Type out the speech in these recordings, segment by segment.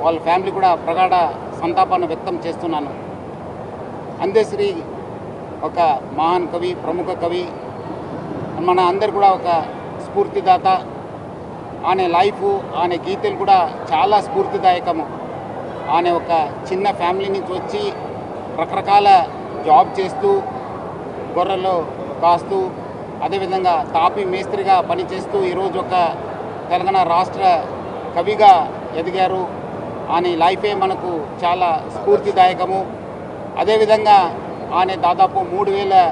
వాళ్ళ ఫ్యామిలీ కూడా ప్రగాఢ సంతాపాన్ని వ్యక్తం చేస్తున్నాను. అందశ్రీ ఒక మహాన్ కవి, ప్రముఖ కవి, మన అందరు కూడా ఒక స్ఫూర్తిదాత. ఆయన లైఫ్, ఆయన గీతలు కూడా చాలా స్ఫూర్తిదాయకము. ఆయన ఒక చిన్న ఫ్యామిలీ నుంచి వచ్చి రకరకాల జాబ్ చేస్తూ, గొర్రెలు కాస్తూ, అదేవిధంగా తాపి మేస్త్రిగా పనిచేస్తూ ఈరోజు ఒక తెలంగాణ రాష్ట్ర కవిగా ఎదిగారు. ఆయన లైఫే మనకు చాలా స్ఫూర్తిదాయకము. అదేవిధంగా ఆయన దాదాపు 3000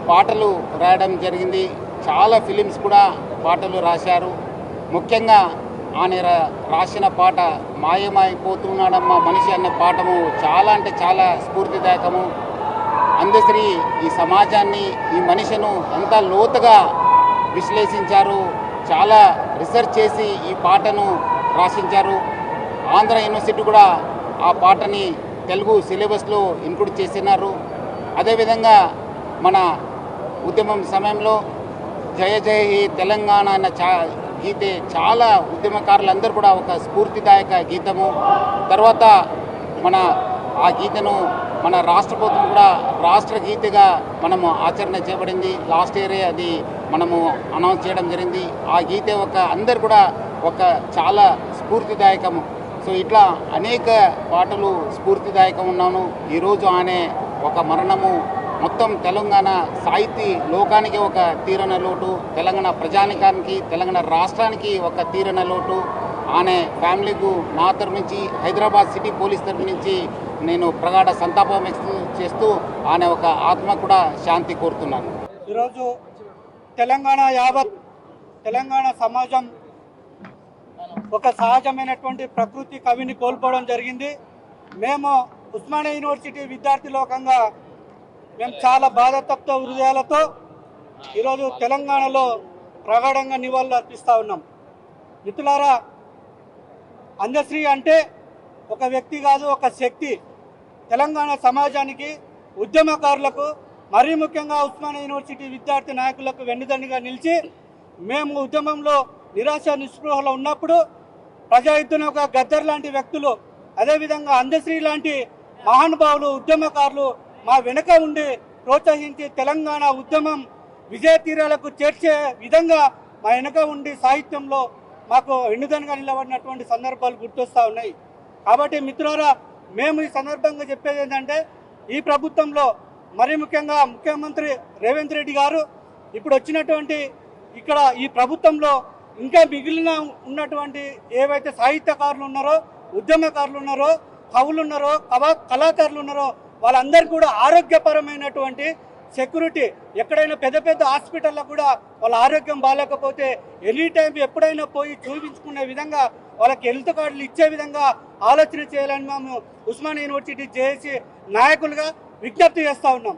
పాటలు రాయడం జరిగింది. చాలా ఫిలిమ్స్ కూడా పాటలు రాశారు. ముఖ్యంగా ఆయన రాసిన పాట మాయమైపోతున్నాడమ్మ మనిషి అనే పాఠము చాలా అంటే చాలా స్ఫూర్తిదాయకము. అందశ్రీ ఈ సమాజాన్ని, ఈ మనిషిను ఎంత లోతుగా విశ్లేషించారు, చాలా రీసెర్చ్ చేసి ఈ పాటను రాసించారు. ఆంధ్ర యూనివర్సిటీ కూడా ఆ పాటని తెలుగు సిలబస్లో ఇంక్లూడ్ చేసినారు. అదేవిధంగా మన ఉద్యమం సమయంలో జయ జయ హే తెలంగాణ అన్న గీతే చాలా ఉద్యమకారులందరూ కూడా ఒక స్ఫూర్తిదాయక గీతము. తర్వాత మన ఆ గీతను మన రాష్ట్ర ప్రభుత్వం కూడా రాష్ట్ర గీతగా మనము ఆచరణ చేయబడింది. లాస్ట్ ఇయరే అది మనము అనౌన్స్ చేయడం జరిగింది. ఆ గీతే ఒక అందరు కూడా ఒక చాలా స్ఫూర్తిదాయకము. సో ఇట్లా అనేక పాటలు స్ఫూర్తిదాయకం ఉన్నాను. ఈరోజు ఆయన ఒక మరణము మొత్తం తెలంగాణ సాహితీ లోకానికి ఒక తీరన లోటు, తెలంగాణ ప్రజానికానికి, తెలంగాణ రాష్ట్రానికి ఒక తీరన లోటు. ఆయన ఫ్యామిలీకు నా తరఫు నుంచి, హైదరాబాద్ సిటీ పోలీస్ తరఫు నుంచి నేను ప్రగాఢ సంతాపం చేస్తూ ఆయన ఒక ఆత్మ కూడా శాంతి కోరుతున్నాను. ఈరోజు తెలంగాణ సమాజం ఒక సహజమైనటువంటి ప్రకృతి కవిని కోల్పోవడం జరిగింది. మేము ఉస్మానియా యూనివర్సిటీ విద్యార్థి లోకంగా మేము చాలా బాధాతప్త హృదయాలతో ఈరోజు తెలంగాణలో ప్రగాఢంగా నివాళులు అర్పిస్తూ ఉన్నాం. మిత్రులారా, అందశ్రీ అంటే ఒక వ్యక్తి కాదు, ఒక శక్తి. తెలంగాణ సమాజానికి, ఉద్యమకారులకు, మరీ ముఖ్యంగా ఉస్మానియా యూనివర్సిటీ విద్యార్థి నాయకులకు వెన్నుదన్నుగా నిలిచి మేము ఉద్యమంలో నిరాశ నిస్పృహలో ఉన్నప్పుడు ప్రజాయుద్ధం ఒక గద్దర్ లాంటి వ్యక్తులు, అదేవిధంగా అందశ్రీ లాంటి మహానుభావులు, ఉద్యమకారులు మా వెనుక ఉండి ప్రోత్సహించి తెలంగాణ ఉద్యమం విజయ తీరాలకు చేర్చే విధంగా మా వెనుక ఉండి సాహిత్యంలో మాకు వెన్నుదన్నుగా నిలబడినటువంటి సందర్భాలు గుర్తొస్తూ ఉన్నాయి. కాబట్టి మిత్రులారా, మేము ఈ సందర్భంగా చెప్పేది ఏంటంటే, ఈ ప్రభుత్వంలో మరీ ముఖ్యంగా ముఖ్యమంత్రి రేవంత్ రెడ్డి గారు ఇప్పుడు వచ్చినటువంటి ఇక్కడ ఈ ప్రభుత్వంలో ఇంకా మిగిలిన ఉన్నటువంటి ఏవైతే సాహిత్యకారులు ఉన్నారో, ఉద్యమకారులు ఉన్నారో, కవులు ఉన్నారో, కళాకారులు ఉన్నారో వాళ్ళందరూ కూడా ఆరోగ్యపరమైనటువంటి సెక్యూరిటీ, ఎక్కడైనా పెద్ద పెద్ద హాస్పిటల్లో కూడా వాళ్ళ ఆరోగ్యం బాగాలేకపోతే ఎనీ టైం ఎప్పుడైనా పోయి చూపించుకునే విధంగా వాళ్ళకి హెల్త్ కార్డులు ఇచ్చే విధంగా ఆలోచన చేయాలని మేము ఉస్మానియా యూనివర్సిటీ జేఏసీ నాయకులుగా విజ్ఞప్తి చేస్తూ ఉన్నాం.